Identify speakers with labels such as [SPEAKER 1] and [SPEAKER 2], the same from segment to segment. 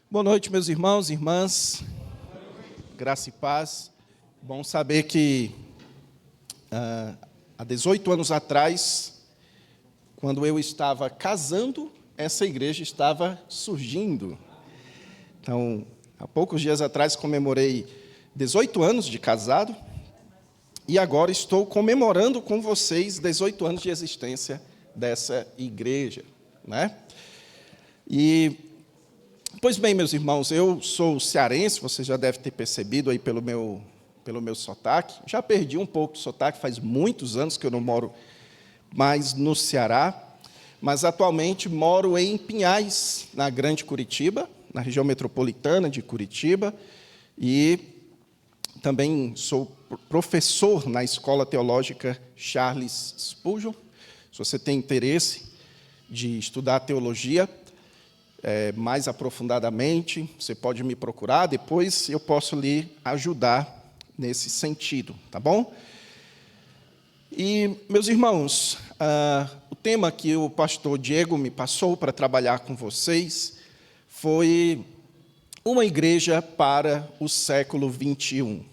[SPEAKER 1] Boa noite, meus irmãos e irmãs. Graça e paz. Bom saber que há 18 anos atrás, quando eu estava casando, essa igreja estava surgindo. Então, há poucos dias atrás comemorei 18 anos de casado e agora estou comemorando com vocês 18 anos de existência dessa igreja, né? Pois bem, meus irmãos, eu sou cearense, você já deve ter percebido aí pelo meu sotaque. Já perdi um pouco de sotaque, faz muitos anos que eu não moro mais no Ceará, mas atualmente moro em Pinhais, na Grande Curitiba, na região metropolitana de Curitiba, e também sou professor na Escola Teológica Charles Spurgeon. Se você tem interesse de estudar teologia, mais aprofundadamente, você pode me procurar, depois eu posso lhe ajudar nesse sentido, tá bom? E, meus irmãos, o tema que o pastor Diego me passou para trabalhar com vocês foi uma igreja para o século 21.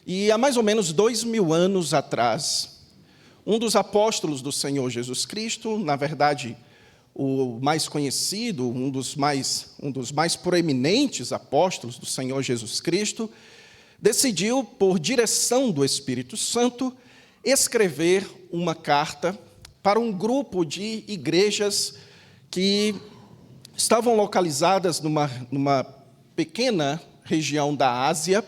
[SPEAKER 1] E há mais ou menos 2000 anos atrás, um dos apóstolos do Senhor Jesus Cristo, na verdade, o mais conhecido, um dos mais proeminentes apóstolos do Senhor Jesus Cristo, decidiu, por direção do Espírito Santo, escrever uma carta para um grupo de igrejas que estavam localizadas numa pequena região da Ásia,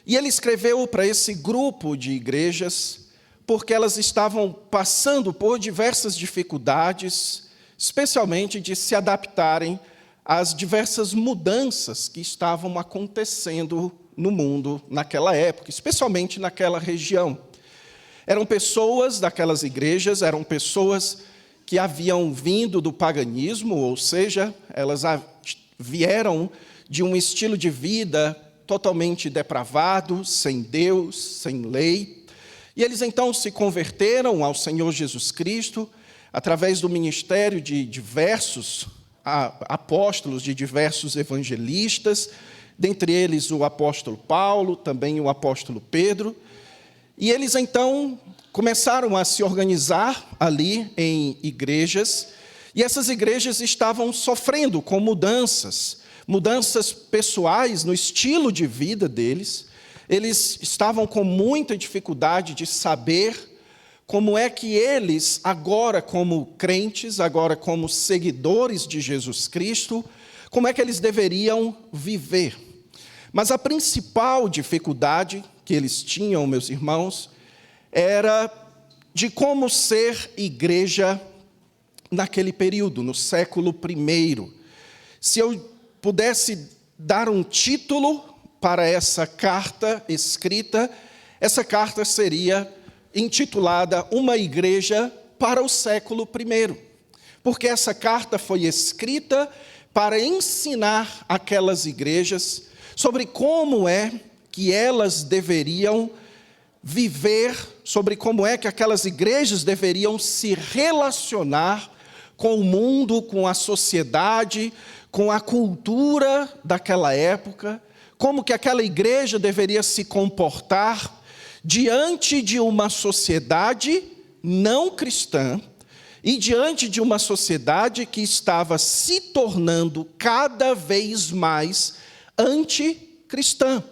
[SPEAKER 1] e ele escreveu para esse grupo de igrejas porque elas estavam passando por diversas dificuldades, especialmente de se adaptarem às diversas mudanças que estavam acontecendo no mundo naquela época, especialmente naquela região. Eram pessoas daquelas igrejas, eram pessoas que haviam vindo do paganismo, ou seja, elas vieram de um estilo de vida totalmente depravado, sem Deus, sem lei, e eles então se converteram ao Senhor Jesus Cristo, através do ministério de diversos apóstolos, de diversos evangelistas, dentre eles o apóstolo Paulo, também o apóstolo Pedro, e eles então começaram a se organizar ali em igrejas, e essas igrejas estavam sofrendo com mudanças pessoais no estilo de vida deles. Eles estavam com muita dificuldade de saber como é que eles, agora como crentes, agora como seguidores de Jesus Cristo, como é que eles deveriam viver. Mas a principal dificuldade que eles tinham, meus irmãos, era de como ser igreja naquele período, no século I. Se eu pudesse dar um título para essa carta escrita, essa carta seria intitulada Uma Igreja para o século I, porque essa carta foi escrita para ensinar aquelas igrejas sobre como é que elas deveriam viver, sobre como é que aquelas igrejas deveriam se relacionar com o mundo, com a sociedade, com a cultura daquela época, como que aquela igreja deveria se comportar diante de uma sociedade não cristã e diante de uma sociedade que estava se tornando cada vez mais anticristã.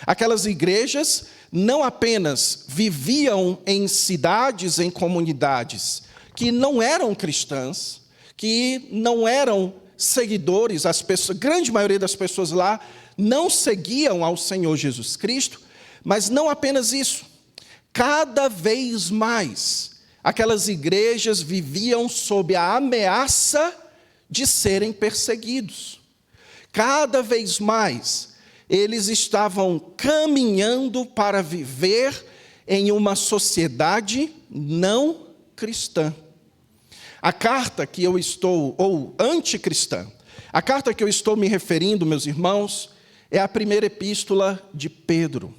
[SPEAKER 1] Aquelas igrejas não apenas viviam em cidades, em comunidades que não eram cristãs, que não eram seguidores, a grande maioria das pessoas lá não seguiam ao Senhor Jesus Cristo, mas não apenas isso, cada vez mais aquelas igrejas viviam sob a ameaça de serem perseguidos. Cada vez mais eles estavam caminhando para viver em uma sociedade não cristã. A carta que eu estou, ou anticristã, a carta que eu estou me referindo, meus irmãos, é a primeira epístola de Pedro.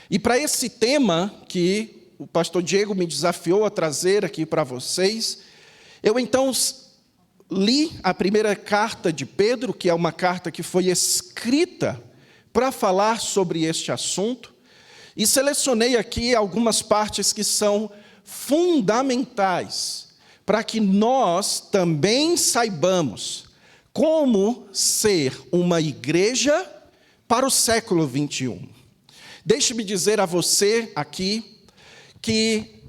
[SPEAKER 1] E para esse tema que o pastor Diego me desafiou a trazer aqui para vocês, eu então li a primeira carta de Pedro, que é uma carta que foi escrita para falar sobre este assunto, e selecionei aqui algumas partes que são fundamentais para que nós também saibamos como ser uma igreja para o século 21. Deixe-me dizer a você aqui que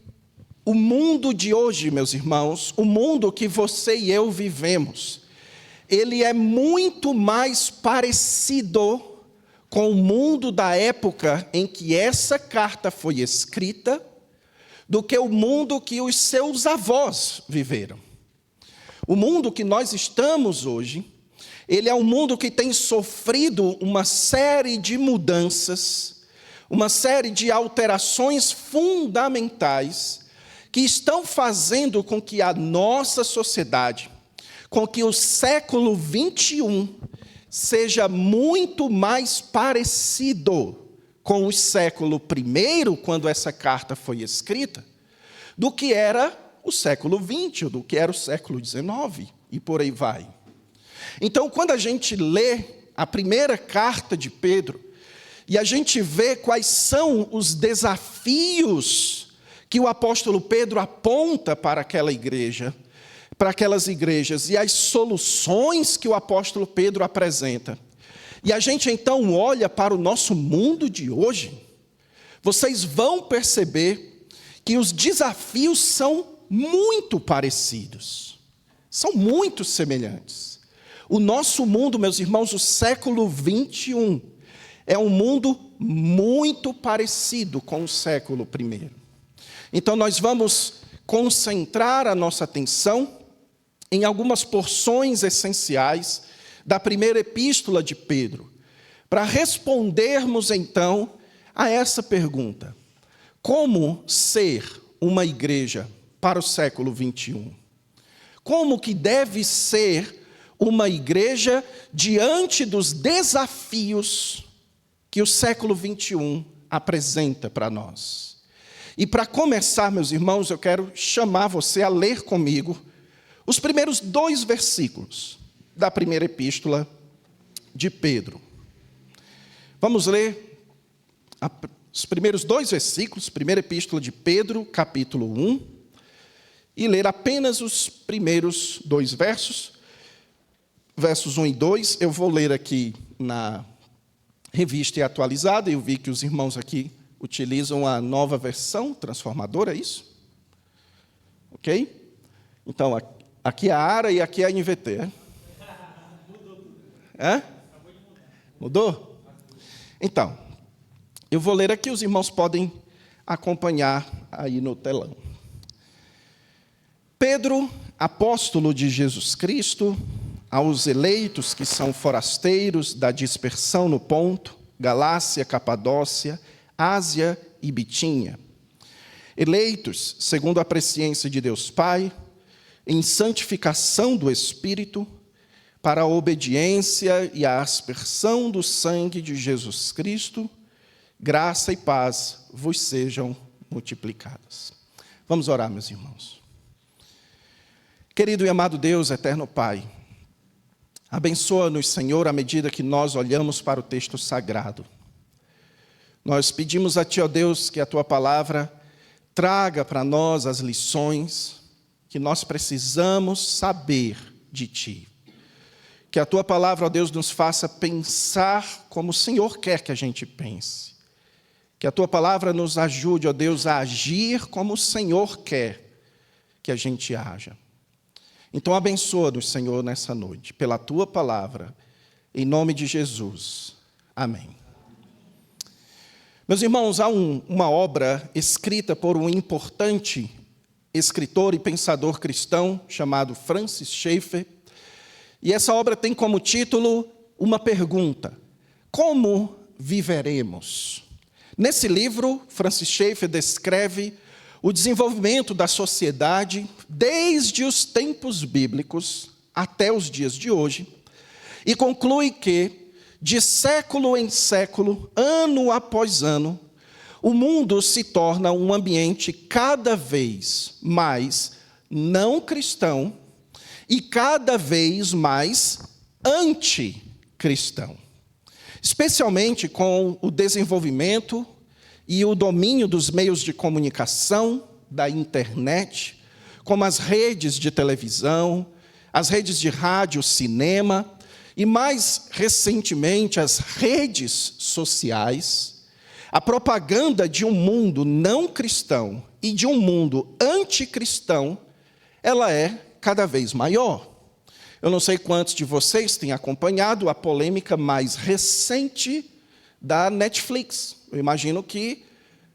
[SPEAKER 1] o mundo de hoje, meus irmãos, o mundo que você e eu vivemos, ele é muito mais parecido com o mundo da época em que essa carta foi escrita do que o mundo que os seus avós viveram. O mundo que nós estamos hoje, ele é um mundo que tem sofrido uma série de mudanças, uma série de alterações fundamentais que estão fazendo com que a nossa sociedade, com que o século 21 seja muito mais parecido com o século I, quando essa carta foi escrita, do que era o século XX, ou do que era o século XIX, e por aí vai. Então, quando a gente lê a primeira carta de Pedro, e a gente vê quais são os desafios que o apóstolo Pedro aponta para aquela igreja, para aquelas igrejas, e as soluções que o apóstolo Pedro apresenta, e a gente então olha para o nosso mundo de hoje, vocês vão perceber que os desafios são muito parecidos, são muito semelhantes. O nosso mundo, meus irmãos, o século 21, é um mundo muito parecido com o século I. Então nós vamos concentrar a nossa atenção em algumas porções essenciais da primeira epístola de Pedro, para respondermos então a essa pergunta: como ser uma igreja para o século 21? Como que deve ser uma igreja diante dos desafios que o século 21 apresenta para nós? E para começar, meus irmãos, eu quero chamar você a ler comigo os primeiros 2 versículos da primeira epístola de Pedro. Vamos ler os primeiros 2 versículos, primeira epístola de Pedro, capítulo 1, e ler apenas os primeiros 2 versos, versos 1 e 2. Eu vou ler aqui na revista atualizada, eu vi que os irmãos aqui utilizam a nova versão transformadora, é isso? Ok? Então, aqui é a ARA e aqui é a NVT, é? Mudou? Então, eu vou ler aqui, os irmãos podem acompanhar aí no telão. Pedro, apóstolo de Jesus Cristo, aos eleitos que são forasteiros da dispersão no Ponto, Galácia, Capadócia, Ásia e Bitínia, eleitos segundo a presciência de Deus Pai, em santificação do Espírito, para a obediência e a aspersão do sangue de Jesus Cristo, graça e paz vos sejam multiplicadas. Vamos orar, meus irmãos. Querido e amado Deus, eterno Pai, abençoa-nos, Senhor, à medida que nós olhamos para o texto sagrado. Nós pedimos a Ti, ó Deus, que a Tua palavra traga para nós as lições que nós precisamos saber de Ti. Que a Tua palavra, ó Deus, nos faça pensar como o Senhor quer que a gente pense. Que a Tua palavra nos ajude, ó Deus, a agir como o Senhor quer que a gente haja. Então abençoa-nos, Senhor, nessa noite, pela Tua palavra, em nome de Jesus. Amém. Meus irmãos, há uma obra escrita por um importante escritor e pensador cristão chamado Francis Schaeffer, e essa obra tem como título uma pergunta: como viveremos? Nesse livro, Francis Schaeffer descreve o desenvolvimento da sociedade desde os tempos bíblicos até os dias de hoje, e conclui que, de século em século, ano após ano, o mundo se torna um ambiente cada vez mais não cristão e cada vez mais anticristão. Especialmente com o desenvolvimento e o domínio dos meios de comunicação, da internet, como as redes de televisão, as redes de rádio, cinema, e mais recentemente as redes sociais, a propaganda de um mundo não cristão e de um mundo anticristão, ela é cada vez maior. Eu não sei quantos de vocês têm acompanhado a polêmica mais recente da Netflix. Eu imagino que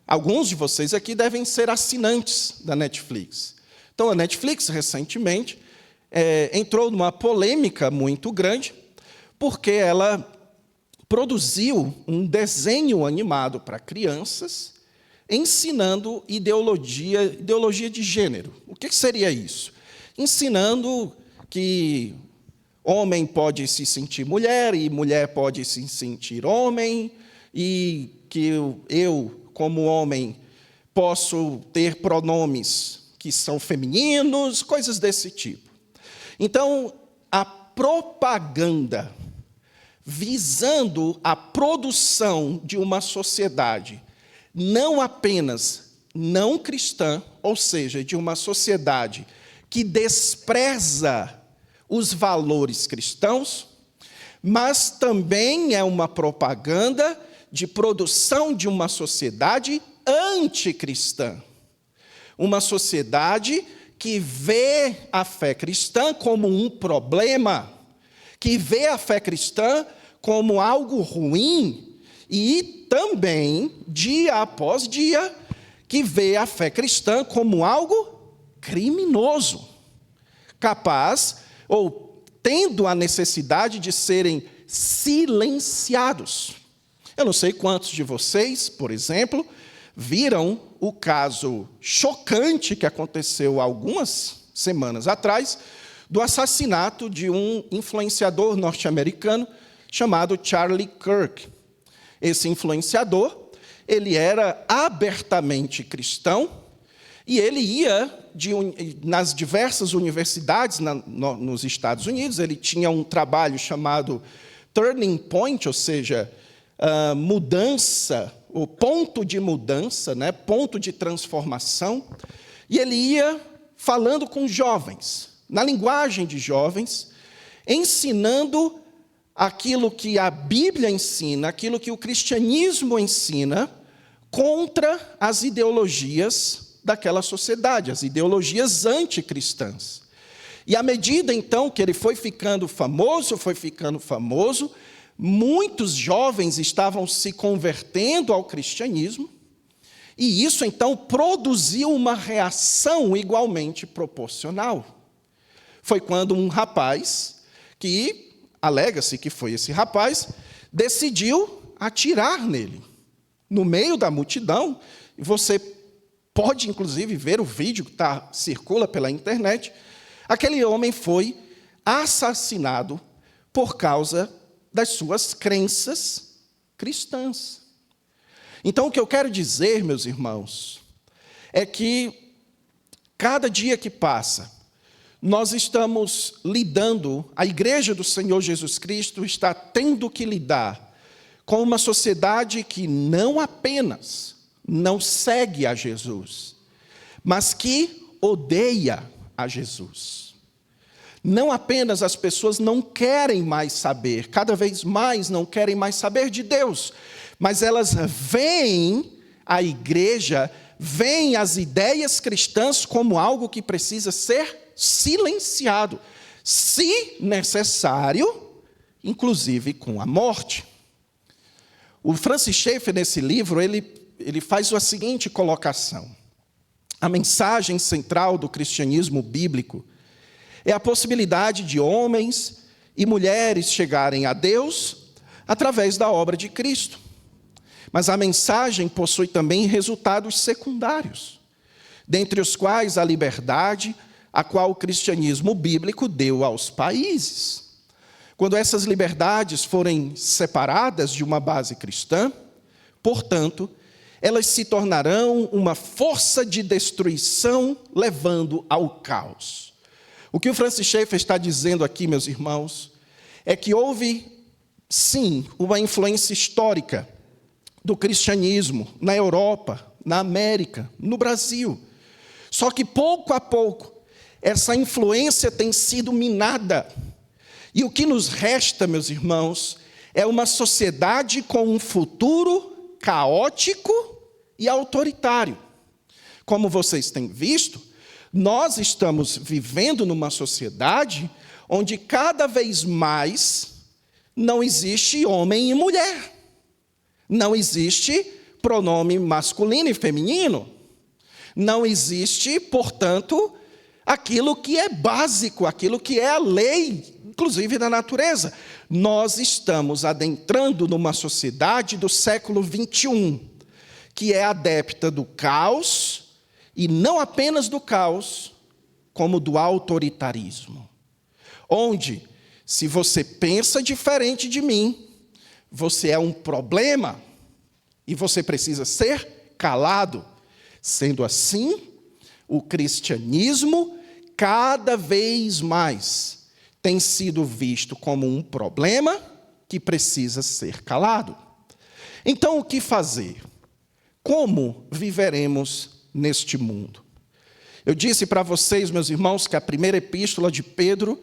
[SPEAKER 1] alguns de vocês aqui devem ser assinantes da Netflix. Então, a Netflix, recentemente, entrou numa polêmica muito grande, porque ela produziu um desenho animado para crianças, ensinando ideologia de gênero. O que seria isso? Ensinando que homem pode se sentir mulher e mulher pode se sentir homem, e que eu, como homem, posso ter pronomes que são femininos, coisas desse tipo. Então, a propaganda visando a produção de uma sociedade não apenas não cristã, ou seja, de uma sociedade que despreza os valores cristãos, mas também é uma propaganda de produção de uma sociedade anticristã. Uma sociedade que vê a fé cristã como um problema, que vê a fé cristã como algo ruim e também, dia após dia, que vê a fé cristã como algo criminoso, capaz ou tendo a necessidade de serem silenciados. Eu não sei quantos de vocês, por exemplo, viram o caso chocante que aconteceu algumas semanas atrás, do assassinato de um influenciador norte-americano chamado Charlie Kirk. Esse influenciador, ele era abertamente cristão e ele ia nas diversas universidades nos Estados Unidos. Ele tinha um trabalho chamado Turning Point, ou seja, mudança, o ponto de mudança, né? Ponto de transformação. E ele ia falando com jovens, na linguagem de jovens, ensinando aquilo que a Bíblia ensina, aquilo que o cristianismo ensina, contra as ideologias daquela sociedade, as ideologias anticristãs. E à medida, então, que ele foi ficando famoso, muitos jovens estavam se convertendo ao cristianismo, e isso, então, produziu uma reação igualmente proporcional. Foi quando um rapaz, que alega-se que foi esse rapaz, decidiu atirar nele, no meio da multidão. E você pode, inclusive, ver o vídeo que circula pela internet. Aquele homem foi assassinado por causa das suas crenças cristãs. Então, o que eu quero dizer, meus irmãos, é que cada dia que passa, nós estamos lidando, a Igreja do Senhor Jesus Cristo está tendo que lidar com uma sociedade que não apenas não segue a Jesus, mas que odeia a Jesus. Não apenas as pessoas não querem mais saber, cada vez mais não querem mais saber de Deus, mas elas veem a igreja, veem as ideias cristãs como algo que precisa ser silenciado, se necessário, inclusive com a morte. O Francis Schaeffer, nesse livro, ele faz a seguinte colocação: a mensagem central do cristianismo bíblico é a possibilidade de homens e mulheres chegarem a Deus através da obra de Cristo. Mas a mensagem possui também resultados secundários, dentre os quais a liberdade a qual o cristianismo bíblico deu aos países. Quando essas liberdades forem separadas de uma base cristã, portanto, elas se tornarão uma força de destruição, levando ao caos. O que o Francis Schaeffer está dizendo aqui, meus irmãos, é que houve, sim, uma influência histórica do cristianismo na Europa, na América, no Brasil. Só que, pouco a pouco, essa influência tem sido minada. E o que nos resta, meus irmãos, é uma sociedade com um futuro caótico e autoritário. Como vocês têm visto, nós estamos vivendo numa sociedade onde cada vez mais não existe homem e mulher. Não existe pronome masculino e feminino. Não existe, portanto, aquilo que é básico, aquilo que é a lei, inclusive da natureza. Nós estamos adentrando numa sociedade do século 21, que é adepta do caos, e não apenas do caos, como do autoritarismo. Onde, se você pensa diferente de mim, você é um problema e você precisa ser calado. Sendo assim, o cristianismo cada vez mais tem sido visto como um problema que precisa ser calado. Então, o que fazer? Como viveremos neste mundo? Eu disse para vocês, meus irmãos, que a primeira epístola de Pedro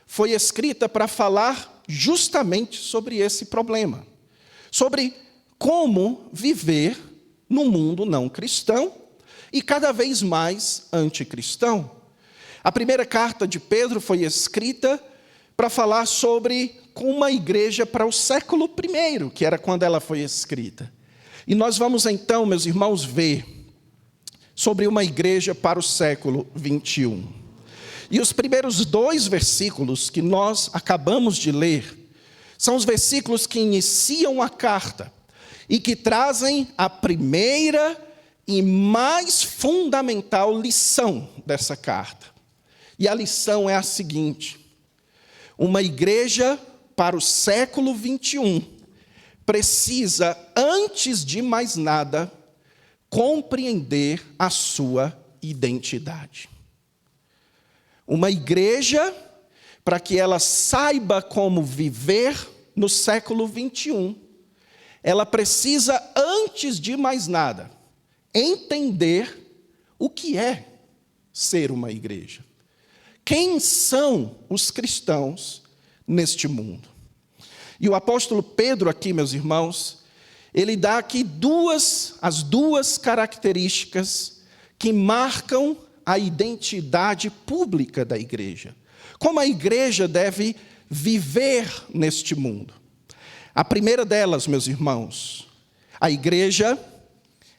[SPEAKER 1] foi escrita para falar justamente sobre esse problema, sobre como viver no mundo não cristão e cada vez mais anticristão. A primeira carta de Pedro foi escrita para falar sobre uma igreja para o século I, que era quando ela foi escrita. E nós vamos então, meus irmãos, ver sobre uma igreja para o século 21. E os primeiros 2 versículos que nós acabamos de ler são os versículos que iniciam a carta e que trazem a primeira e mais fundamental lição dessa carta. E a lição é a seguinte: uma igreja para o século 21 precisa, antes de mais nada, compreender a sua identidade. Uma igreja, para que ela saiba como viver no século 21, ela precisa, antes de mais nada, entender o que é ser uma igreja. Quem são os cristãos neste mundo? E o apóstolo Pedro aqui, meus irmãos, ele dá aqui as duas características que marcam a identidade pública da igreja. Como a igreja deve viver neste mundo. A primeira delas, meus irmãos, a igreja,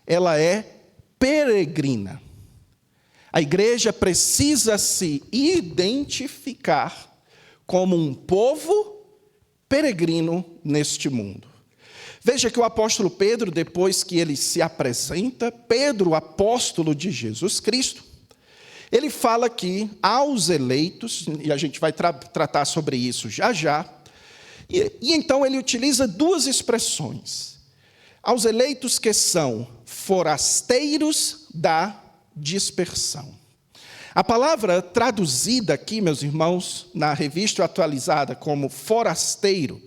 [SPEAKER 1] ela é peregrina. A igreja precisa se identificar como um povo peregrino neste mundo. Veja que o apóstolo Pedro, depois que ele se apresenta, Pedro, apóstolo de Jesus Cristo, ele fala aqui aos eleitos, e a gente vai tratar sobre isso já já, e então ele utiliza 2 expressões. Aos eleitos que são forasteiros da dispersão. A palavra traduzida aqui, meus irmãos, na revista atualizada como forasteiro,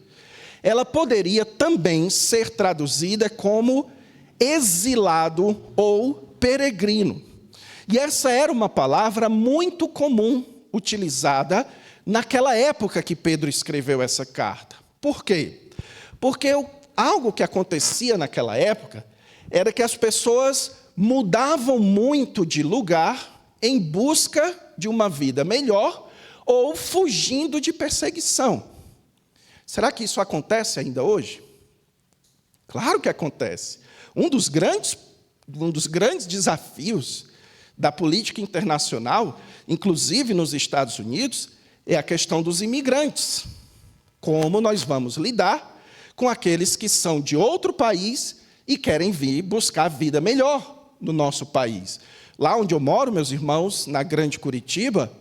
[SPEAKER 1] ela poderia também ser traduzida como exilado ou peregrino. E essa era uma palavra muito comum utilizada naquela época que Pedro escreveu essa carta. Por quê? Porque algo que acontecia naquela época era que as pessoas mudavam muito de lugar em busca de uma vida melhor ou fugindo de perseguição. Será que isso acontece ainda hoje? Claro que acontece. Um dos grandes desafios da política internacional, inclusive nos Estados Unidos, é a questão dos imigrantes. Como nós vamos lidar com aqueles que são de outro país e querem vir buscar vida melhor no nosso país. Lá onde eu moro, meus irmãos, na Grande Curitiba,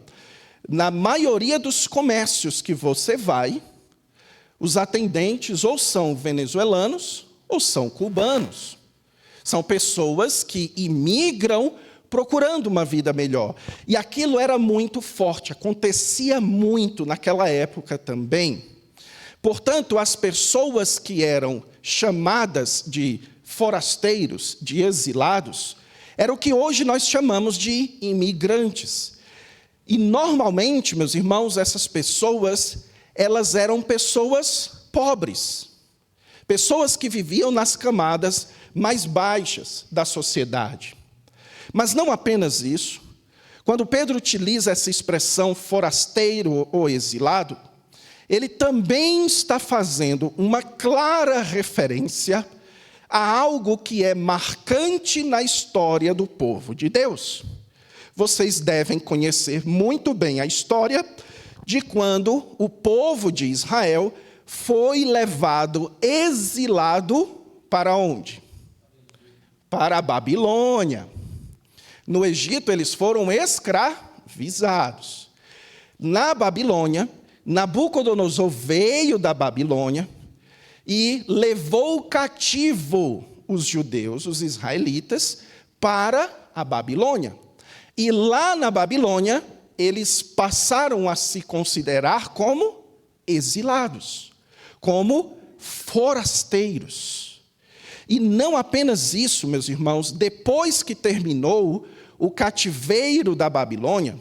[SPEAKER 1] na maioria dos comércios que você vai, os atendentes ou são venezuelanos ou são cubanos. São pessoas que imigram procurando uma vida melhor. E aquilo era muito forte, acontecia muito naquela época também. Portanto, as pessoas que eram chamadas de forasteiros, de exilados, era o que hoje nós chamamos de imigrantes. E normalmente, meus irmãos, essas pessoas, elas eram pessoas pobres. Pessoas que viviam nas camadas mais baixas da sociedade. Mas não apenas isso. Quando Pedro utiliza essa expressão forasteiro ou exilado, ele também está fazendo uma clara referência a algo que é marcante na história do povo de Deus. Vocês devem conhecer muito bem a história de quando o povo de Israel foi levado exilado para onde? Para a Babilônia. No Egito, eles foram escravizados. Na Babilônia, Nabucodonosor veio da Babilônia e levou cativo os judeus, os israelitas, para a Babilônia. E lá na Babilônia, eles passaram a se considerar como exilados, como forasteiros. E não apenas isso, meus irmãos, depois que terminou o cativeiro da Babilônia,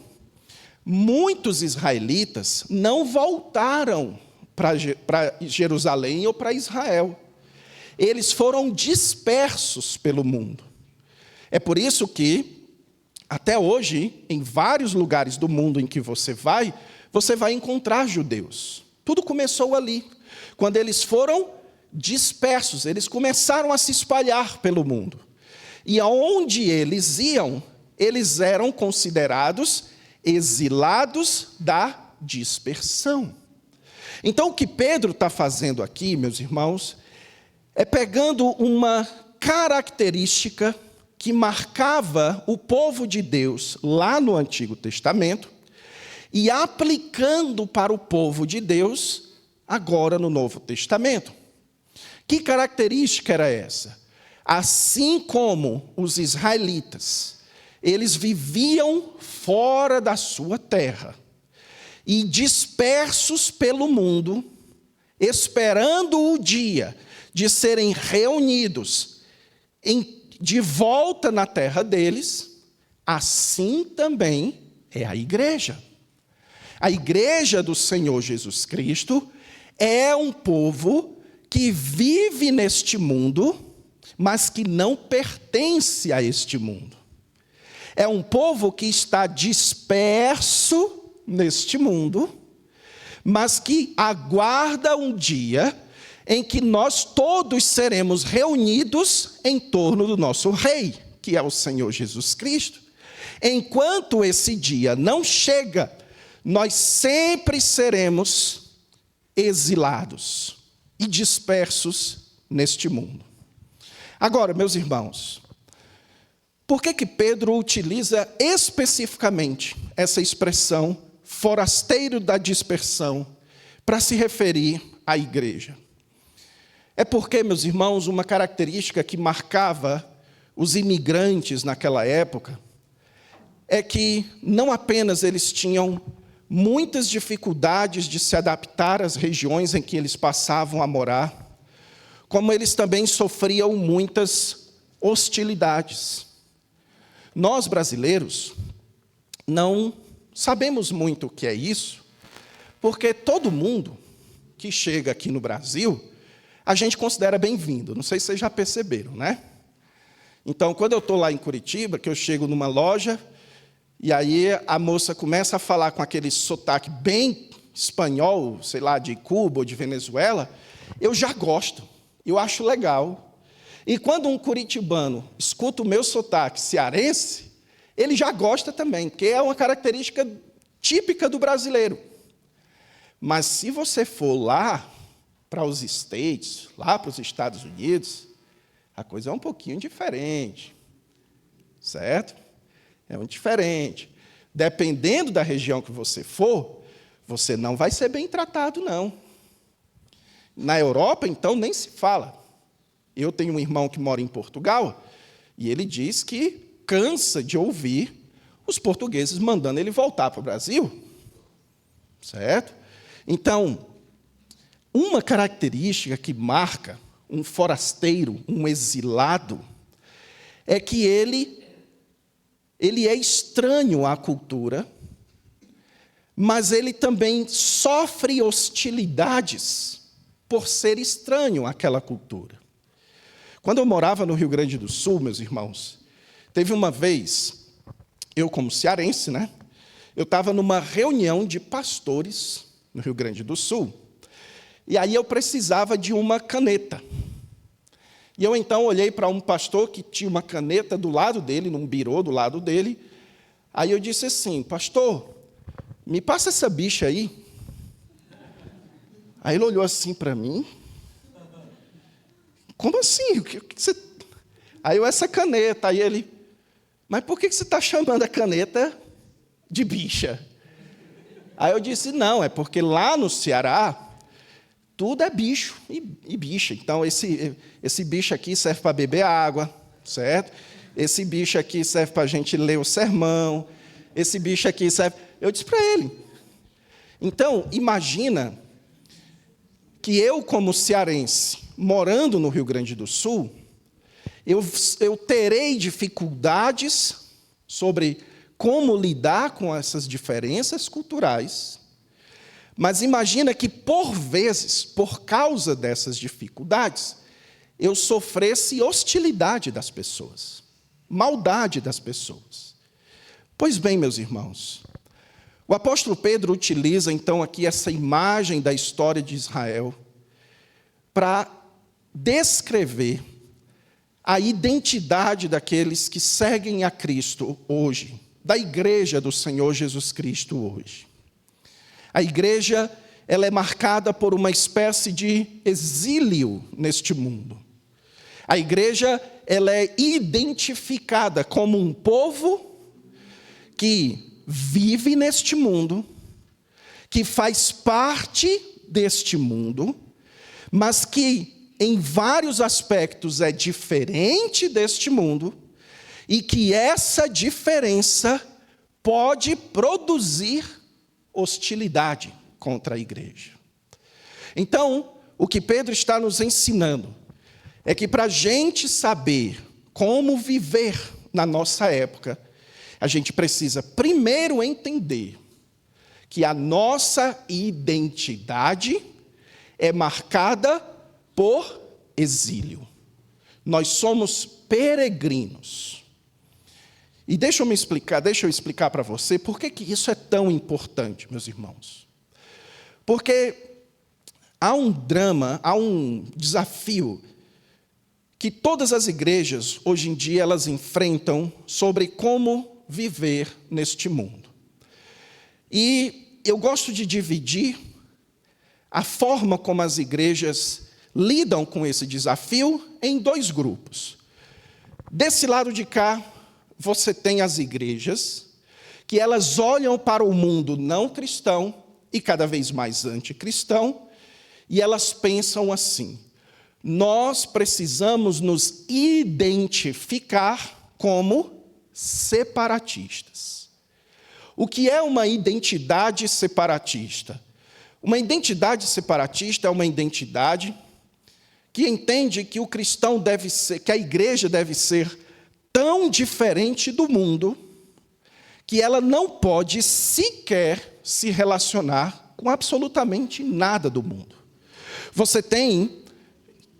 [SPEAKER 1] muitos israelitas não voltaram para Jerusalém ou para Israel. Eles foram dispersos pelo mundo. É por isso que, até hoje, em vários lugares do mundo em que você vai encontrar judeus. Tudo começou ali, quando eles foram dispersos, eles começaram a se espalhar pelo mundo. E aonde eles iam, eles eram considerados exilados da dispersão. Então, o que Pedro está fazendo aqui, meus irmãos, é pegando uma característica que marcava o povo de Deus lá no Antigo Testamento e aplicando para o povo de Deus agora no Novo Testamento. Que característica era essa? Assim como os israelitas, eles viviam fora da sua terra e dispersos pelo mundo, esperando o dia de serem reunidos de volta na terra deles, assim também é a igreja. A igreja do Senhor Jesus Cristo é um povo que vive neste mundo, mas que não pertence a este mundo. É um povo que está disperso neste mundo, mas que aguarda um dia em que nós todos seremos reunidos em torno do nosso Rei, que é o Senhor Jesus Cristo. Enquanto esse dia não chega, nós sempre seremos exilados e dispersos neste mundo. Agora, meus irmãos, por que Pedro utiliza especificamente essa expressão forasteiro da dispersão para se referir à igreja? É porque, meus irmãos, uma característica que marcava os imigrantes naquela época é que não apenas eles tinham muitas dificuldades de se adaptar às regiões em que eles passavam a morar, como eles também sofriam muitas hostilidades. Nós, brasileiros, não sabemos muito o que é isso, porque todo mundo que chega aqui no Brasil, a gente considera bem-vindo. Não sei se vocês já perceberam, né? Então, quando eu estou lá em Curitiba, que eu chego numa loja, e aí a moça começa a falar com aquele sotaque bem espanhol, sei lá, de Cuba ou de Venezuela, eu já gosto, eu acho legal. E quando um curitibano escuta o meu sotaque cearense, ele já gosta também, porque é uma característica típica do brasileiro. Mas se você for lá para os States, lá para os Estados Unidos, a coisa é um pouquinho diferente, certo? É muito diferente. Dependendo da região que você for, você não vai ser bem tratado, não. Na Europa, então, nem se fala. Eu tenho um irmão que mora em Portugal, e ele diz que cansa de ouvir os portugueses mandando ele voltar para o Brasil. Certo? Então, uma característica que marca um forasteiro, um exilado, é que ele é estranho à cultura, mas ele também sofre hostilidades por ser estranho àquela cultura. Quando eu morava no Rio Grande do Sul, meus irmãos, teve uma vez, eu como cearense, né? Eu estava numa reunião de pastores no Rio Grande do Sul, e aí eu precisava de uma caneta. E eu então olhei para um pastor que tinha uma caneta do lado dele, num birô do lado dele. Aí eu disse assim: pastor, me passa essa bicha aí. Aí ele olhou assim para mim. Como assim? O que você... Aí eu, essa caneta. Aí ele, mas por que você está chamando a caneta de bicha? Aí eu disse, não, é porque lá no Ceará, tudo é bicho e bicha. Então, esse bicho aqui serve para beber água, certo? Esse bicho aqui serve para a gente ler o sermão. Esse bicho aqui serve... Eu disse para ele. Então, imagina que eu, como cearense, morando no Rio Grande do Sul, eu terei dificuldades sobre como lidar com essas diferenças culturais. Mas imagina que, por vezes, por causa dessas dificuldades, eu sofresse hostilidade das pessoas, maldade das pessoas. Pois bem, meus irmãos, o apóstolo Pedro utiliza, então, aqui essa imagem da história de Israel para descrever a identidade daqueles que seguem a Cristo hoje, da igreja do Senhor Jesus Cristo hoje. A igreja, ela é marcada por uma espécie de exílio neste mundo. A igreja, ela é identificada como um povo que vive neste mundo, que faz parte deste mundo, mas que em vários aspectos é diferente deste mundo, e que essa diferença pode produzir hostilidade contra a igreja. Então, o que Pedro está nos ensinando é que para a gente saber como viver na nossa época, a gente precisa primeiro entender que a nossa identidade é marcada por exílio. Nós somos peregrinos. E deixa eu explicar para você por que isso é tão importante, meus irmãos. Porque há um drama, há um desafio que todas as igrejas, hoje em dia, elas enfrentam sobre como viver neste mundo. E eu gosto de dividir a forma como as igrejas lidam com esse desafio em dois grupos. Desse lado de cá, você tem as igrejas que elas olham para o mundo não cristão e cada vez mais anticristão, e elas pensam assim: nós precisamos nos identificar como separatistas. O que é uma identidade separatista? Uma identidade separatista é uma identidade que entende que o cristão deve ser, que a igreja deve ser tão diferente do mundo que ela não pode sequer se relacionar com absolutamente nada do mundo. Você tem,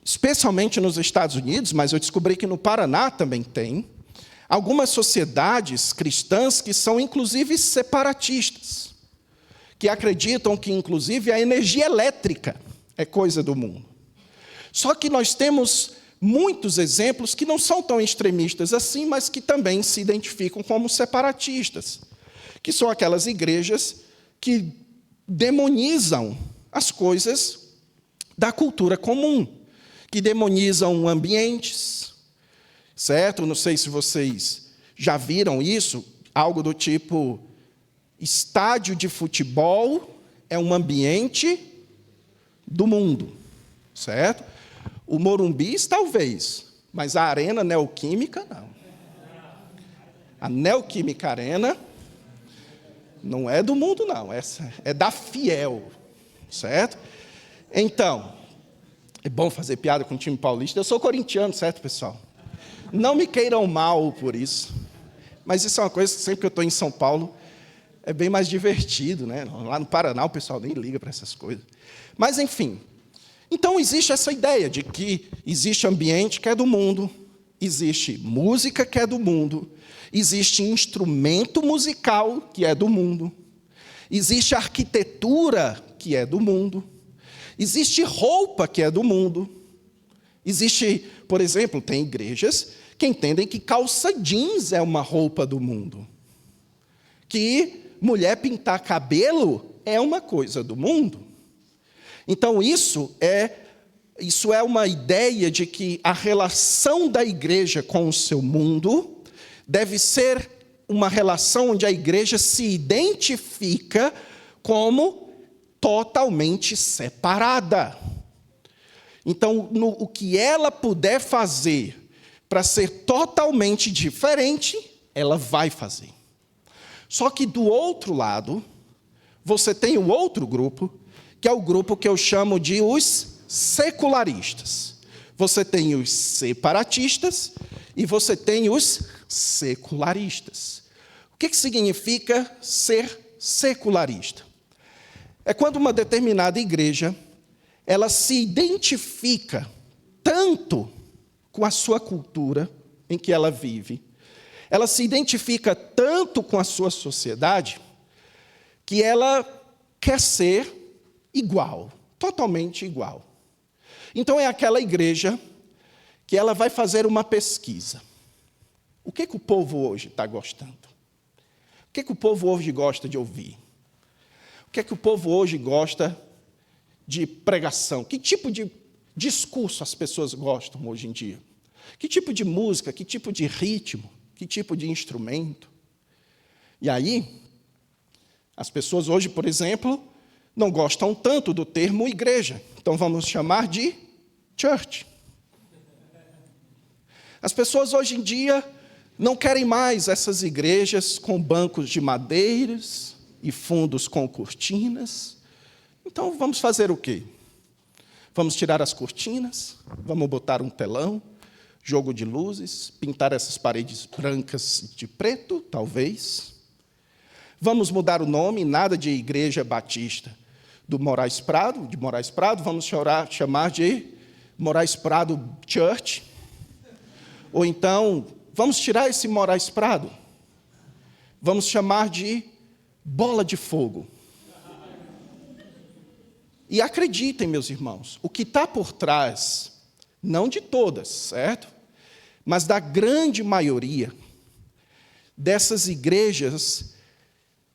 [SPEAKER 1] especialmente nos Estados Unidos, mas eu descobri que no Paraná também tem, algumas sociedades cristãs que são inclusive separatistas, que acreditam que inclusive a energia elétrica é coisa do mundo. Só que nós temos muitos exemplos que não são tão extremistas assim, mas que também se identificam como separatistas, que são aquelas igrejas que demonizam as coisas da cultura comum, que demonizam ambientes, certo? Não sei se vocês já viram isso, algo do tipo, estádio de futebol é um ambiente do mundo, certo? O Morumbi, talvez, mas a Arena Neoquímica, não. A Neoquímica Arena não é do mundo, não. Essa é da Fiel, certo? Então, é bom fazer piada com o time paulista. Eu sou corintiano, certo, pessoal? Não me queiram mal por isso. Mas isso é uma coisa que sempre que eu estou em São Paulo, é bem mais divertido, né? Lá no Paraná o pessoal nem liga para essas coisas. Mas, enfim. Então, existe essa ideia de que existe ambiente que é do mundo, existe música que é do mundo, existe instrumento musical que é do mundo, existe arquitetura que é do mundo, existe roupa que é do mundo, existe, por exemplo, tem igrejas que entendem que calça jeans é uma roupa do mundo, que mulher pintar cabelo é uma coisa do mundo. Então, isso é uma ideia de que a relação da igreja com o seu mundo deve ser uma relação onde a igreja se identifica como totalmente separada. Então, o que ela puder fazer para ser totalmente diferente, ela vai fazer. Só que do outro lado, você tem o outro grupo, que é o grupo que eu chamo de os secularistas. Você tem os separatistas e você tem os secularistas. O que significa ser secularista? É quando uma determinada igreja, ela se identifica tanto com a sua cultura em que ela vive, ela se identifica tanto com a sua sociedade, que ela quer ser igual, totalmente igual. Então é aquela igreja que ela vai fazer uma pesquisa. O que o povo hoje está gostando? O que o povo hoje gosta de ouvir? O que o povo hoje gosta de pregação? Que tipo de discurso as pessoas gostam hoje em dia? Que tipo de música? Que tipo de ritmo? Que tipo de instrumento? E aí, as pessoas hoje, por exemplo, não gostam tanto do termo igreja. Então vamos chamar de church. As pessoas hoje em dia não querem mais essas igrejas com bancos de madeiras e fundos com cortinas. Então vamos fazer o quê? Vamos tirar as cortinas, vamos botar um telão, jogo de luzes, pintar essas paredes brancas de preto, talvez. Vamos mudar o nome, nada de Igreja Batista de Moraes Prado, vamos chamar de Moraes Prado Church. Ou então, vamos tirar esse Moraes Prado, vamos chamar de Bola de Fogo. E acreditem, meus irmãos, o que está por trás, não de todas, certo? Mas da grande maioria dessas igrejas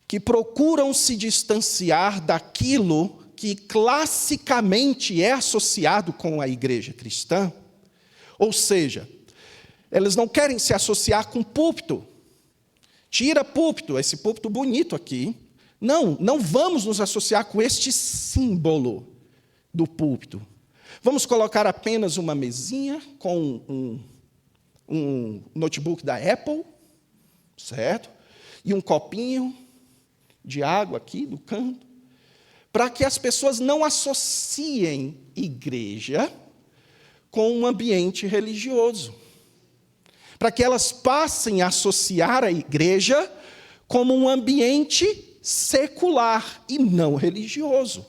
[SPEAKER 1] que procuram se distanciar daquilo que classicamente é associado com a igreja cristã, ou seja, elas não querem se associar com púlpito. Tira púlpito, esse púlpito bonito aqui. Não vamos nos associar com este símbolo do púlpito. Vamos colocar apenas uma mesinha com um notebook da Apple, certo? E um copinho de água aqui no canto, para que as pessoas não associem igreja com um ambiente religioso. Para que elas passem a associar a igreja como um ambiente secular e não religioso.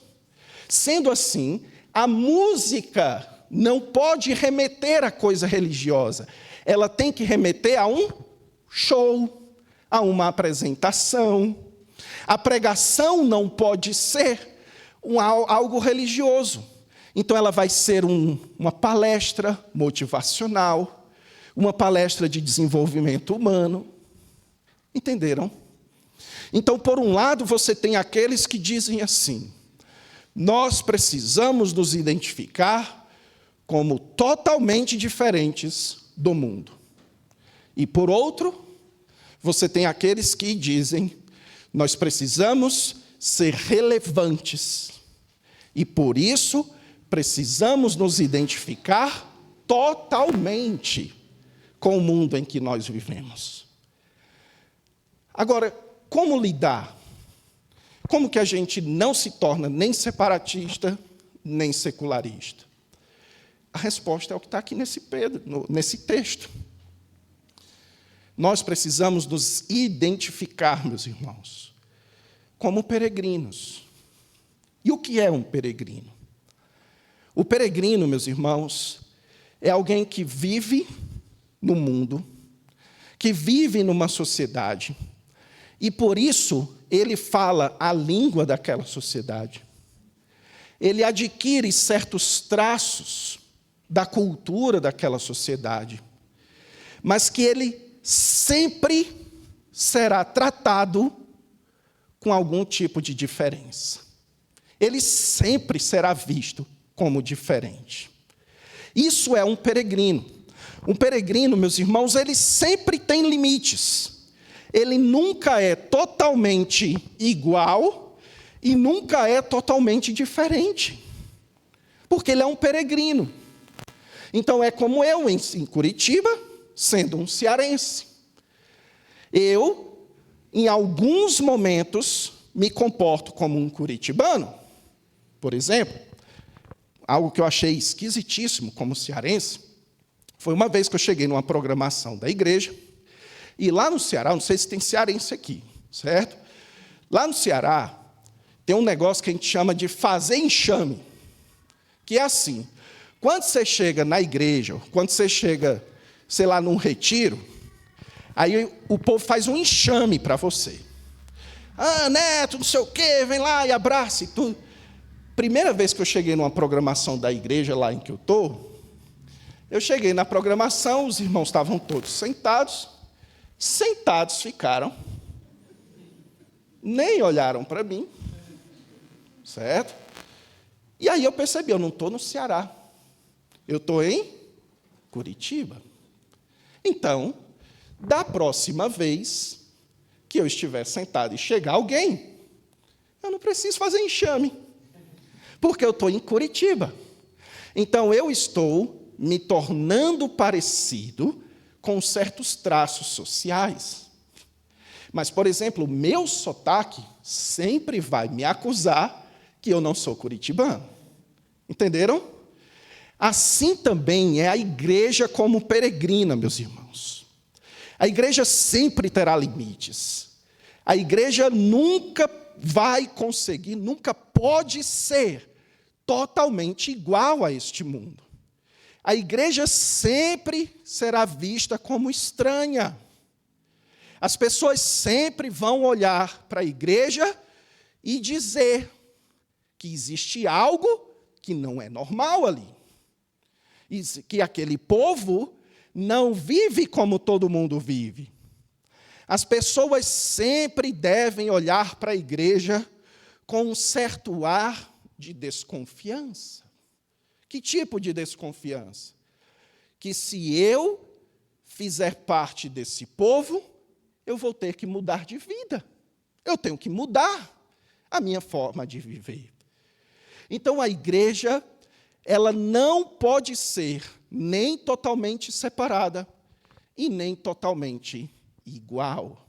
[SPEAKER 1] Sendo assim, a música não pode remeter a coisa religiosa. Ela tem que remeter a um show, a uma apresentação. A pregação não pode ser algo religioso. Então, ela vai ser uma palestra motivacional, uma palestra de desenvolvimento humano. Entenderam? Então, por um lado, você tem aqueles que dizem assim: nós precisamos nos identificar como totalmente diferentes do mundo. E, por outro, você tem aqueles que dizem: nós precisamos ser relevantes. E, por isso, precisamos nos identificar totalmente com o mundo em que nós vivemos. Agora, como lidar? Como que a gente não se torna nem separatista, nem secularista? A resposta é o que está aqui nesse texto. Nós precisamos nos identificar, meus irmãos, como peregrinos. E o que é um peregrino? O peregrino, meus irmãos, é alguém que vive no mundo, que vive numa sociedade, e por isso ele fala a língua daquela sociedade. Ele adquire certos traços da cultura daquela sociedade, mas que ele sempre será tratado com algum tipo de diferença. Ele sempre será visto como diferente. Isso é um peregrino. Um peregrino, meus irmãos, ele sempre tem limites. Ele nunca é totalmente igual e nunca é totalmente diferente. Porque ele é um peregrino. Então, é como eu em Curitiba, sendo um cearense. Eu, em alguns momentos, me comporto como um curitibano. Por exemplo, algo que eu achei esquisitíssimo como cearense, foi uma vez que eu cheguei numa programação da igreja, e lá no Ceará, não sei se tem cearense aqui, certo? Lá no Ceará, tem um negócio que a gente chama de fazer enxame, que é assim, quando você chega na igreja, quando você chega, sei lá, num retiro, aí o povo faz um enxame para você. Ah, neto, não sei o quê, vem lá e abraça e tudo. Primeira vez que eu cheguei numa programação da igreja lá em que eu estou, eu cheguei na programação, os irmãos estavam todos sentados ficaram, nem olharam para mim, certo? E aí eu percebi, eu não estou no Ceará, eu estou em Curitiba. Então, da próxima vez que eu estiver sentado e chegar alguém, eu não preciso fazer enxame, porque eu estou em Curitiba. Então, eu estou me tornando parecido com certos traços sociais. Mas, por exemplo, o meu sotaque sempre vai me acusar que eu não sou curitibano. Entenderam? Assim também é a igreja como peregrina, meus irmãos. A igreja sempre terá limites. A igreja nunca vai conseguir, nunca pode ser totalmente igual a este mundo. A igreja sempre será vista como estranha. As pessoas sempre vão olhar para a igreja e dizer que existe algo que não é normal ali. E que aquele povo não vive como todo mundo vive. As pessoas sempre devem olhar para a igreja com um certo ar de desconfiança. Que tipo de desconfiança? Que se eu fizer parte desse povo, eu vou ter que mudar de vida. Eu tenho que mudar a minha forma de viver. Então, a igreja, ela não pode ser nem totalmente separada e nem totalmente igual.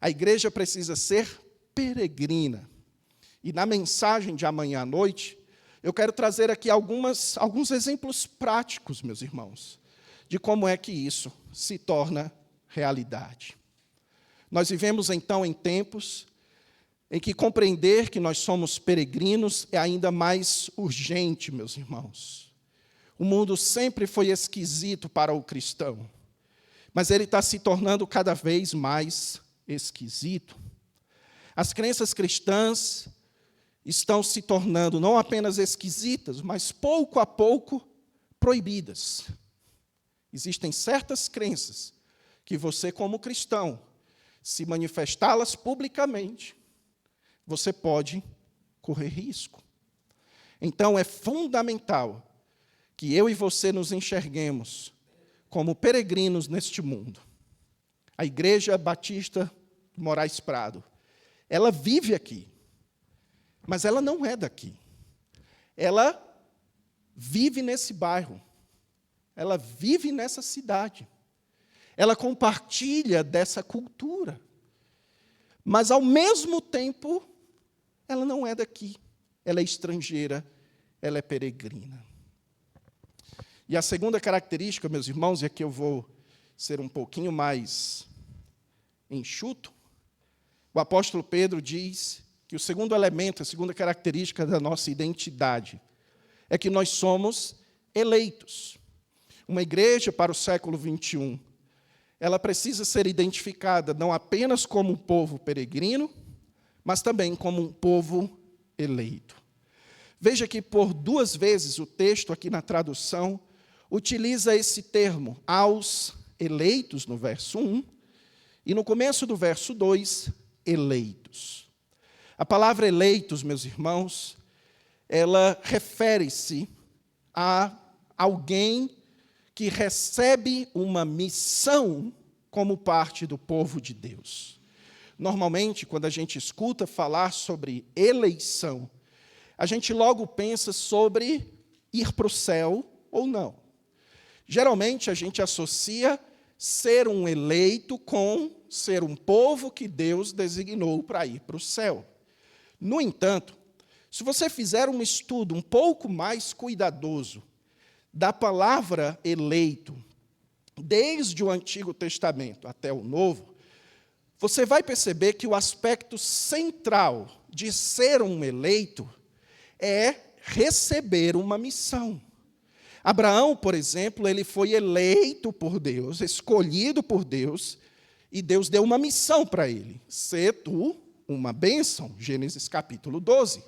[SPEAKER 1] A igreja precisa ser peregrina. E na mensagem de amanhã à noite, eu quero trazer aqui alguns exemplos práticos, meus irmãos, de como é que isso se torna realidade. Nós vivemos, então, em tempos em que compreender que nós somos peregrinos é ainda mais urgente, meus irmãos. O mundo sempre foi esquisito para o cristão, mas ele está se tornando cada vez mais esquisito. As crenças cristãs estão se tornando não apenas esquisitas, mas pouco a pouco proibidas. Existem certas crenças que você, como cristão, se manifestá-las publicamente, você pode correr risco. Então, é fundamental que eu e você nos enxerguemos como peregrinos neste mundo. A Igreja Batista Moraes Prado, ela vive aqui, mas ela não é daqui. Ela vive nesse bairro, ela vive nessa cidade, ela compartilha dessa cultura. mas, ao mesmo tempo, ela não é daqui. Ela é estrangeira, ela é peregrina. E a segunda característica, meus irmãos, e aqui eu vou ser um pouquinho mais enxuto, o apóstolo Pedro diz que o segundo elemento, a segunda característica da nossa identidade, é que nós somos eleitos. Uma igreja para o século XXI, ela precisa ser identificada não apenas como um povo peregrino, mas também como um povo eleito. Veja que por 2 vezes o texto aqui na tradução utiliza esse termo, aos eleitos, no verso 1, e no começo do verso 2, eleitos. A palavra eleitos, meus irmãos, ela refere-se a alguém que recebe uma missão como parte do povo de Deus. Normalmente, quando a gente escuta falar sobre eleição, a gente logo pensa sobre ir para o céu ou não. Geralmente, a gente associa ser um eleito com ser um povo que Deus designou para ir para o céu. No entanto, se você fizer um estudo um pouco mais cuidadoso da palavra eleito, desde o Antigo Testamento até o Novo, você vai perceber que o aspecto central de ser um eleito é receber uma missão. Abraão, por exemplo, ele foi eleito por Deus, escolhido por Deus, e Deus deu uma missão para ele: ser tu uma bênção, Gênesis capítulo 12.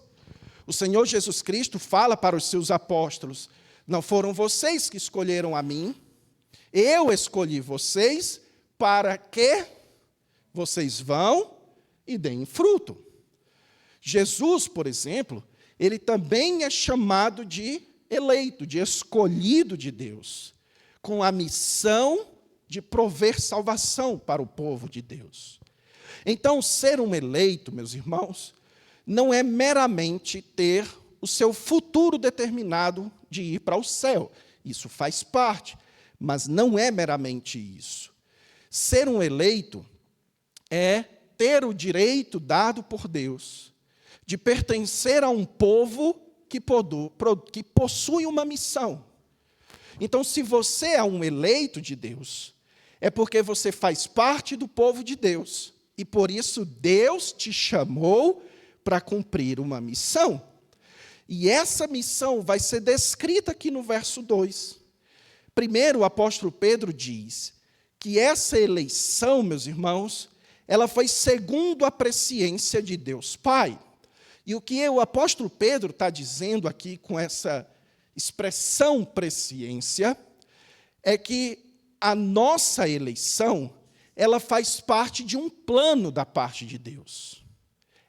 [SPEAKER 1] O Senhor Jesus Cristo fala para os seus apóstolos: não foram vocês que escolheram a mim, eu escolhi vocês para que vocês vão e deem fruto. Jesus, por exemplo, ele também é chamado de eleito, de escolhido de Deus, com a missão de prover salvação para o povo de Deus. Então, ser um eleito, meus irmãos, não é meramente ter o seu futuro determinado de ir para o céu. Isso faz parte, mas não é meramente isso. Ser um eleito é ter o direito dado por Deus de pertencer a um povo que possui uma missão. Então, se você é um eleito de Deus, é porque você faz parte do povo de Deus, e por isso Deus te chamou para cumprir uma missão. E essa missão vai ser descrita aqui no verso 2. Primeiro, o apóstolo Pedro diz que essa eleição, meus irmãos, ela foi segundo a presciência de Deus Pai. E o que o apóstolo Pedro está dizendo aqui com essa expressão presciência é que a nossa eleição, ela faz parte de um plano da parte de Deus.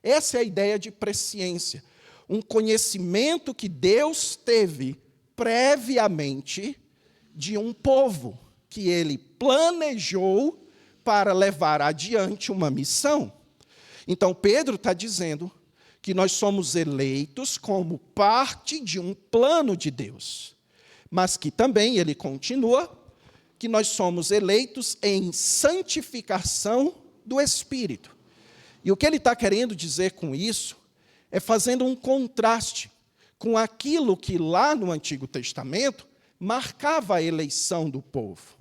[SPEAKER 1] Essa é a ideia de presciência. Um conhecimento que Deus teve previamente de um povo que ele planejou para levar adiante uma missão. Então, Pedro está dizendo que nós somos eleitos como parte de um plano de Deus, mas que também, ele continua, que nós somos eleitos em santificação do Espírito. E o que ele está querendo dizer com isso é fazendo um contraste com aquilo que lá no Antigo Testamento marcava a eleição do povo.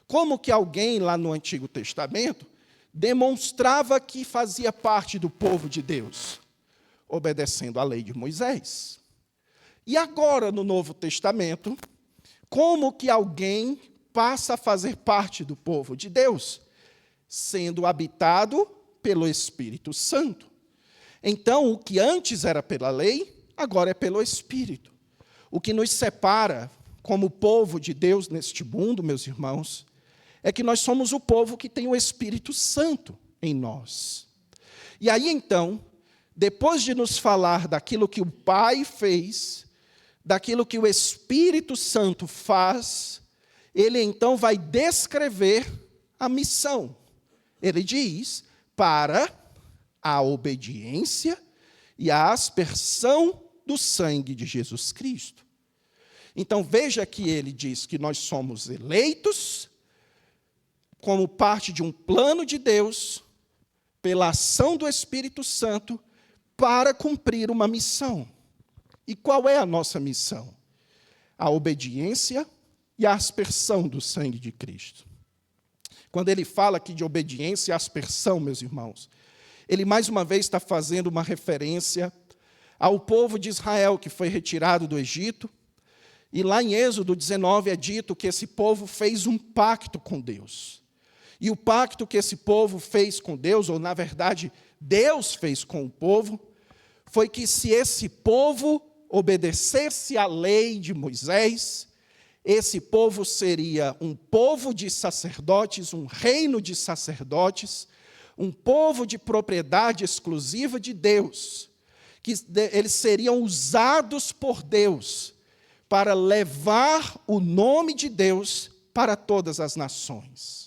[SPEAKER 1] Como que alguém lá no Antigo Testamento demonstrava que fazia parte do povo de Deus? Obedecendo à lei de Moisés. E agora, no Novo Testamento, como que alguém passa a fazer parte do povo de Deus? Sendo habitado pelo Espírito Santo. Então, o que antes era pela lei, agora é pelo Espírito. O que nos separa como povo de Deus neste mundo, meus irmãos, é que nós somos o povo que tem o Espírito Santo em nós. E aí, então, depois de nos falar daquilo que o Pai fez, daquilo que o Espírito Santo faz, ele então vai descrever a missão. Ele diz: para a obediência e a aspersão do sangue de Jesus Cristo. Então, veja que ele diz que nós somos eleitos como parte de um plano de Deus, pela ação do Espírito Santo para cumprir uma missão. E qual é a nossa missão? A obediência e a aspersão do sangue de Cristo. Quando ele fala aqui de obediência e aspersão, meus irmãos, ele mais uma vez está fazendo uma referência ao povo de Israel que foi retirado do Egito. E lá em Êxodo 19 é dito que esse povo fez um pacto com Deus. E o pacto que esse povo fez com Deus, ou na verdade Deus fez com o povo, foi que se esse povo obedecesse à lei de Moisés, esse povo seria um povo de sacerdotes, um reino de sacerdotes, um povo de propriedade exclusiva de Deus, que eles seriam usados por Deus para levar o nome de Deus para todas as nações.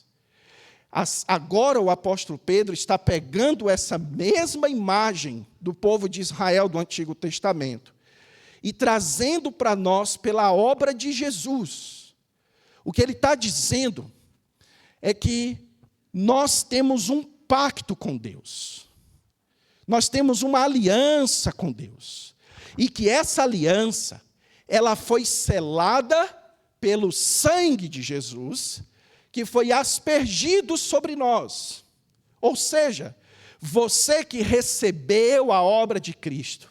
[SPEAKER 1] Agora o apóstolo Pedro está pegando essa mesma imagem do povo de Israel do Antigo Testamento e trazendo para nós pela obra de Jesus. O que ele está dizendo é que nós temos um pacto com Deus. Nós temos uma aliança com Deus. E que essa aliança, ela foi selada pelo sangue de Jesus, que foi aspergido sobre nós. Ou seja, você que recebeu a obra de Cristo,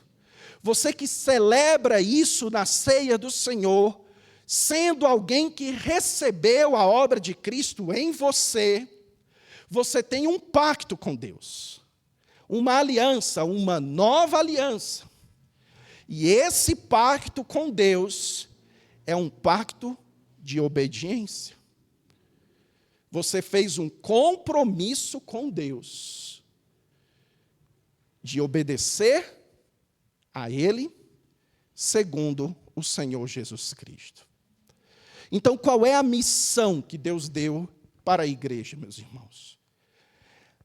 [SPEAKER 1] você que celebra isso na ceia do Senhor, sendo alguém que recebeu a obra de Cristo em você, você tem um pacto com Deus, uma aliança, uma nova aliança. E esse pacto com Deus é um pacto de obediência. Você fez um compromisso com Deus de obedecer a Ele, segundo o Senhor Jesus Cristo. Então, qual é a missão que Deus deu para a igreja, meus irmãos?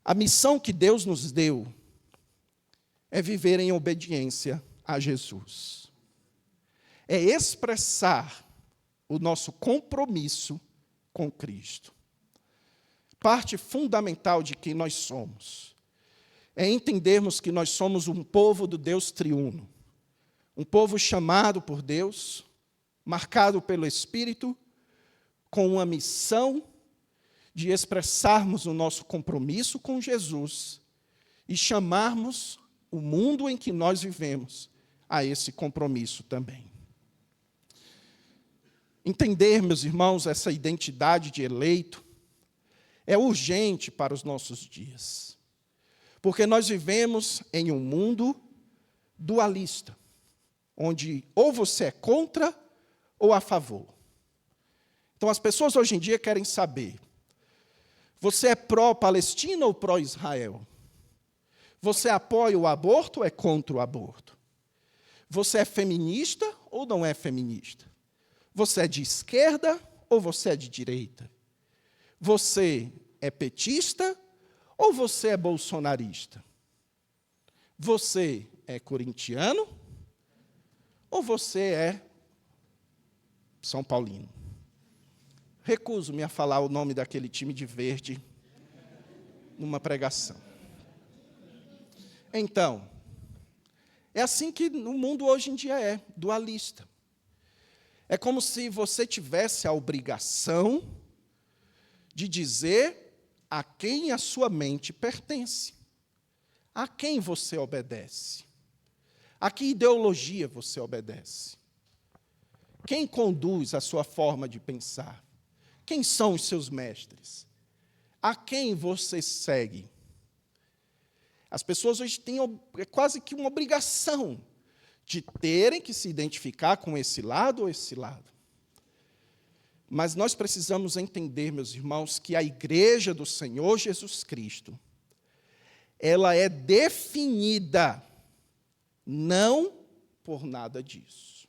[SPEAKER 1] A missão que Deus nos deu é viver em obediência a Jesus. É expressar o nosso compromisso com Cristo. Parte fundamental de quem nós somos é entendermos que nós somos um povo do Deus triuno, um povo chamado por Deus, marcado pelo Espírito, com uma missão de expressarmos o nosso compromisso com Jesus e chamarmos o mundo em que nós vivemos a esse compromisso também. Entender, meus irmãos, essa identidade de eleito é urgente para os nossos dias, porque nós vivemos em um mundo dualista, onde ou você é contra ou a favor. Então, as pessoas hoje em dia querem saber, você é pró-Palestina ou pró-Israel? Você apoia o aborto ou é contra o aborto? Você é feminista ou não é feminista? Você é de esquerda ou você é de direita? Você é petista ou você é bolsonarista? Você é corintiano ou você é São Paulino? Recuso-me a falar o nome daquele time de verde numa pregação. Então, é assim que o mundo hoje em dia é, dualista. É como se você tivesse a obrigação de dizer a quem a sua mente pertence, a quem você obedece, a que ideologia você obedece, quem conduz a sua forma de pensar, quem são os seus mestres, a quem você segue. As pessoas hoje têm quase que uma obrigação de terem que se identificar com esse lado ou esse lado. Mas nós precisamos entender, meus irmãos, que a igreja do Senhor Jesus Cristo, ela é definida não por nada disso.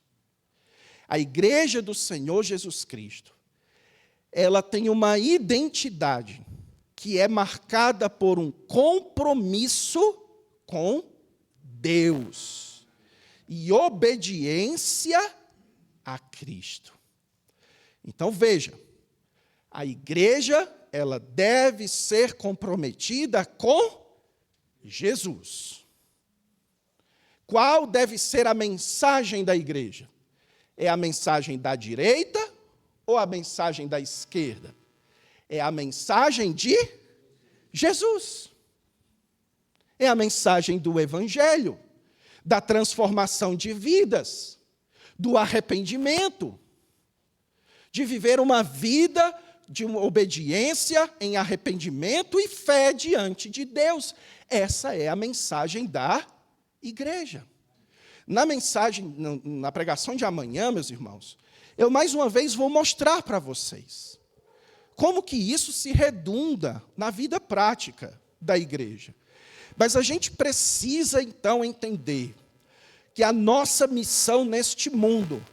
[SPEAKER 1] A igreja do Senhor Jesus Cristo, ela tem uma identidade que é marcada por um compromisso com Deus e obediência a Cristo. Então, veja, a igreja, ela deve ser comprometida com Jesus. Qual deve ser a mensagem da igreja? É a mensagem da direita ou a mensagem da esquerda? É a mensagem de Jesus. É a mensagem do Evangelho, da transformação de vidas, do arrependimento, de viver uma vida de uma obediência em arrependimento e fé diante de Deus. Essa é a mensagem da igreja. Na mensagem, na pregação de amanhã, meus irmãos, eu mais uma vez vou mostrar para vocês como que isso se redunda na vida prática da igreja. Mas a gente precisa, então, entender que a nossa missão neste mundo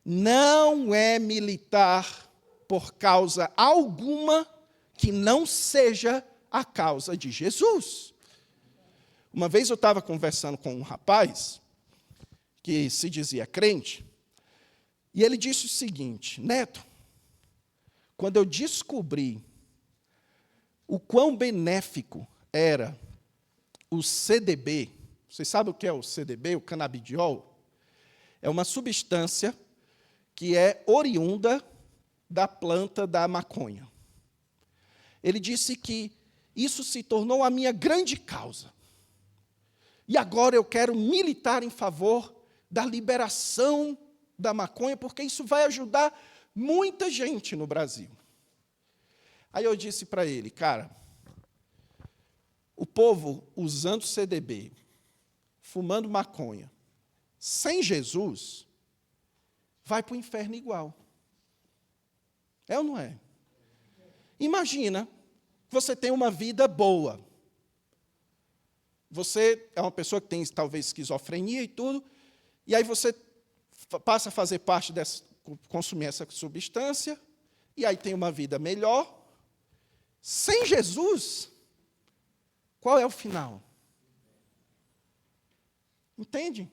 [SPEAKER 1] não é militar por causa alguma que não seja a causa de Jesus. Uma vez eu estava conversando com um rapaz que se dizia crente, e ele disse o seguinte: Neto, quando eu descobri o quão benéfico era o CDB, vocês sabem o que é o CDB, o canabidiol? É uma substância que é oriunda da planta da maconha. Ele disse que isso se tornou a minha grande causa. E agora eu quero militar em favor da liberação da maconha, porque isso vai ajudar muita gente no Brasil. Aí eu disse para ele, cara, o povo usando CDB, fumando maconha, sem Jesus, vai para o inferno igual. É ou não é? Imagina, você tem uma vida boa. Você é uma pessoa que tem, talvez, esquizofrenia e tudo, e aí você passa a fazer parte dessa, consumir essa substância, e aí tem uma vida melhor. Sem Jesus, qual é o final? Entende?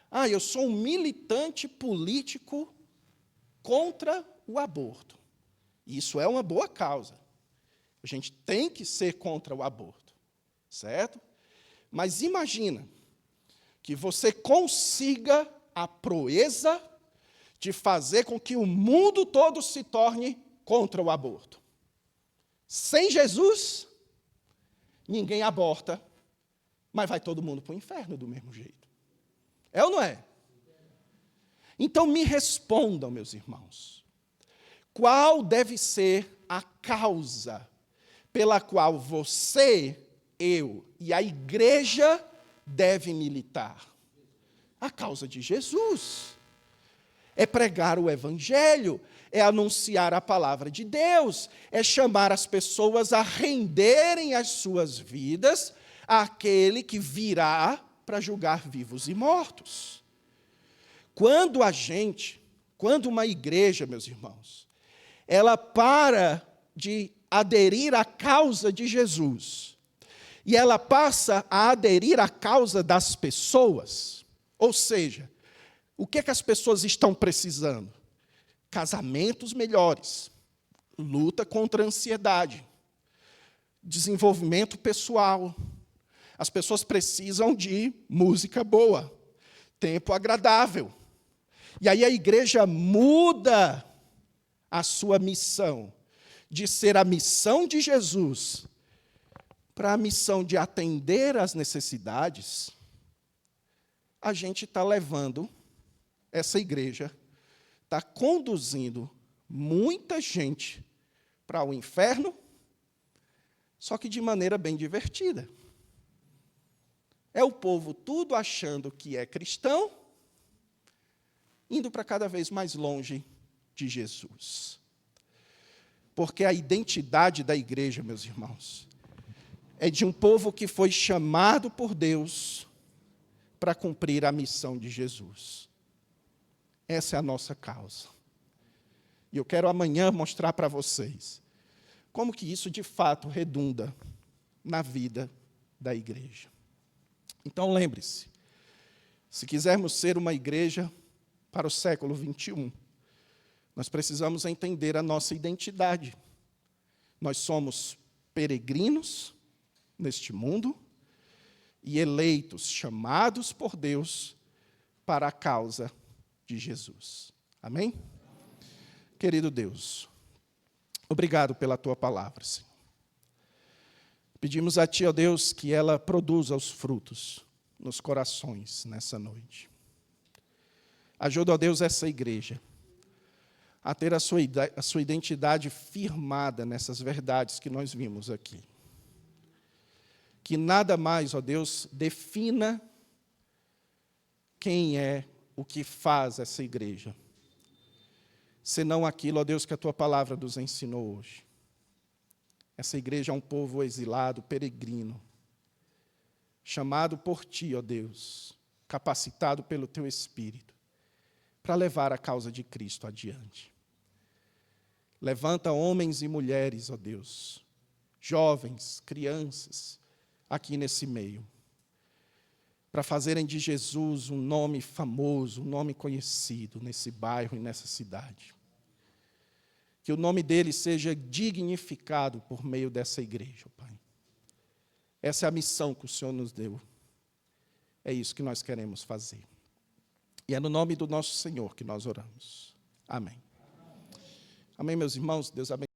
[SPEAKER 1] Ah, eu sou um militante político contra o aborto. Isso é uma boa causa. A gente tem que ser contra o aborto, certo? Mas imagina que você consiga a proeza de fazer com que o mundo todo se torne contra o aborto. Sem Jesus, ninguém aborta, mas vai todo mundo para o inferno do mesmo jeito. É ou não é? Então me respondam, meus irmãos, qual deve ser a causa pela qual você, eu e a igreja deve militar? A causa de Jesus. É pregar o Evangelho, é anunciar a palavra de Deus, é chamar as pessoas a renderem as suas vidas àquele que virá para julgar vivos e mortos. Quando uma igreja, meus irmãos, ela para de aderir à causa de Jesus, e ela passa a aderir à causa das pessoas, ou seja, o que é que as pessoas estão precisando? Casamentos melhores, luta contra a ansiedade, desenvolvimento pessoal. As pessoas precisam de música boa, tempo agradável. E aí a igreja muda a sua missão, de ser a missão de Jesus, para a missão de atender às necessidades. A gente está levando essa igreja, está conduzindo muita gente para o inferno, só que de maneira bem divertida. É o povo tudo achando que é cristão, indo para cada vez mais longe de Jesus. Porque a identidade da igreja, meus irmãos, é de um povo que foi chamado por Deus para cumprir a missão de Jesus. Essa é a nossa causa. E eu quero amanhã mostrar para vocês como que isso de fato redunda na vida da igreja. Então lembre-se, se quisermos ser uma igreja para o século 21, nós precisamos entender a nossa identidade. Nós somos peregrinos neste mundo, e eleitos, chamados por Deus para a causa de Jesus. Amém? Querido Deus, obrigado pela tua palavra, Senhor. Pedimos a Ti, ó Deus, que ela produza os frutos nos corações nessa noite. Ajuda, ó Deus, essa igreja a ter a sua identidade firmada nessas verdades que nós vimos aqui. Que nada mais, ó Deus, defina quem é, o que faz essa igreja, senão aquilo, ó Deus, que a Tua palavra nos ensinou hoje. Essa igreja é um povo exilado, peregrino, chamado por Ti, ó Deus, capacitado pelo Teu Espírito, para levar a causa de Cristo adiante. Levanta homens e mulheres, ó Deus, jovens, crianças, aqui nesse meio, para fazerem de Jesus um nome famoso, um nome conhecido nesse bairro e nessa cidade. Que o nome dele seja dignificado por meio dessa igreja, Pai. Essa é a missão que o Senhor nos deu. É isso que nós queremos fazer. E é no nome do nosso Senhor que nós oramos. Amém. Amém, meus irmãos. Deus abençoe.